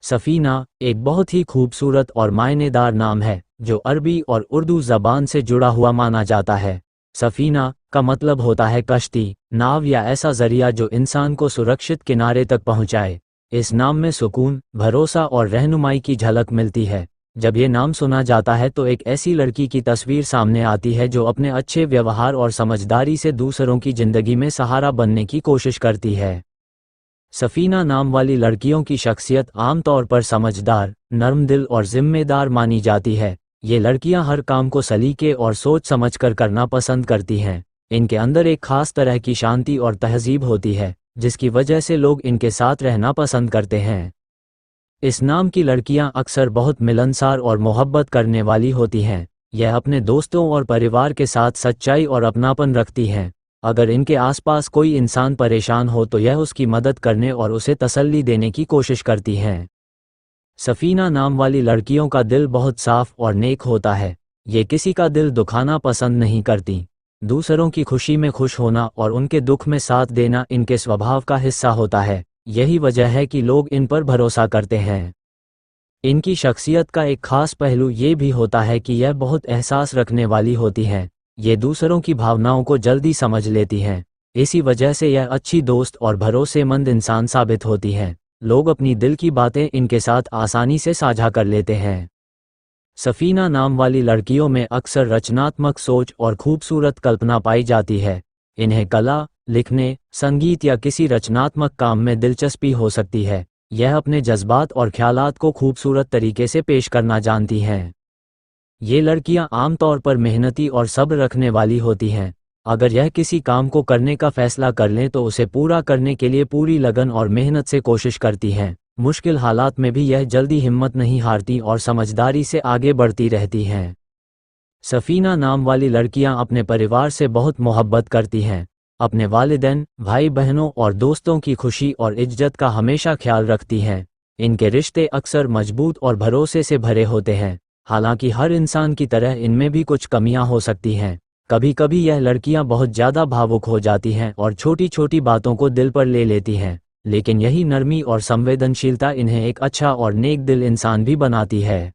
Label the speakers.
Speaker 1: सफ़ीना एक बहुत ही खूबसूरत और मायनेदार नाम है जो अरबी और उर्दू ज़बान से जुड़ा हुआ माना जाता है। सफ़ीना का मतलब होता है कश्ती, नाव या ऐसा ज़रिया जो इंसान को सुरक्षित किनारे तक पहुंचाए। इस नाम में सुकून, भरोसा और रहनुमाई की झलक मिलती है। जब ये नाम सुना जाता है तो एक ऐसी लड़की की तस्वीर सामने आती है जो अपने अच्छे व्यवहार और समझदारी से दूसरों की ज़िंदगी में सहारा बनने की कोशिश करती है। सफ़ीना नाम वाली लड़कियों की शख्सियत आमतौर पर समझदार, नर्मदिल और जिम्मेदार मानी जाती है। ये लड़कियां हर काम को सलीके और सोच समझकर करना पसंद करती हैं। इनके अंदर एक खास तरह की शांति और तहज़ीब होती है, जिसकी वजह से लोग इनके साथ रहना पसंद करते हैं। इस नाम की लड़कियां अक्सर बहुत मिलनसार और मोहब्बत करने वाली होती हैं। यह अपने दोस्तों और परिवार के साथ सच्चाई और अपनापन रखती हैं। अगर इनके आसपास कोई इंसान परेशान हो तो यह उसकी मदद करने और उसे तसल्ली देने की कोशिश करती हैं। सफ़ीना नाम वाली लड़कियों का दिल बहुत साफ और नेक होता है। ये किसी का दिल दुखाना पसंद नहीं करती। दूसरों की खुशी में खुश होना और उनके दुख में साथ देना इनके स्वभाव का हिस्सा होता है। यही वजह है कि लोग इन पर भरोसा करते हैं। इनकी शख्सियत का एक खास पहलू ये भी होता है कि यह बहुत एहसास रखने वाली होती हैं। ये दूसरों की भावनाओं को जल्दी समझ लेती हैं। इसी वजह से यह अच्छी दोस्त और भरोसेमंद इंसान साबित होती हैं। लोग अपनी दिल की बातें इनके साथ आसानी से साझा कर लेते हैं। सफ़ीना नाम वाली लड़कियों में अक्सर रचनात्मक सोच और खूबसूरत कल्पना पाई जाती है। इन्हें कला, लिखने, संगीत या किसी रचनात्मक काम में दिलचस्पी हो सकती है। यह अपने जज्बात और ख्यालात को खूबसूरत तरीके से पेश करना जानती हैं। ये लड़कियां आमतौर पर मेहनती और सब्र रखने वाली होती हैं। अगर यह किसी काम को करने का फैसला कर लें तो उसे पूरा करने के लिए पूरी लगन और मेहनत से कोशिश करती हैं। मुश्किल हालात में भी यह जल्दी हिम्मत नहीं हारती और समझदारी से आगे बढ़ती रहती हैं। सफ़ीना नाम वाली लड़कियां अपने परिवार से बहुत मोहब्बत करती हैं। अपने वालिदैन, भाई बहनों और दोस्तों की खुशी और इज्जत का हमेशा ख्याल रखती हैं। इनके रिश्ते अक्सर मजबूत और भरोसे से भरे होते हैं। हालांकि हर इंसान की तरह इनमें भी कुछ कमियां हो सकती हैं। कभी कभी यह लड़कियां बहुत ज़्यादा भावुक हो जाती हैं और छोटी छोटी बातों को दिल पर ले लेती हैं, लेकिन यही नरमी और संवेदनशीलता इन्हें एक अच्छा और नेक दिल इंसान भी बनाती है।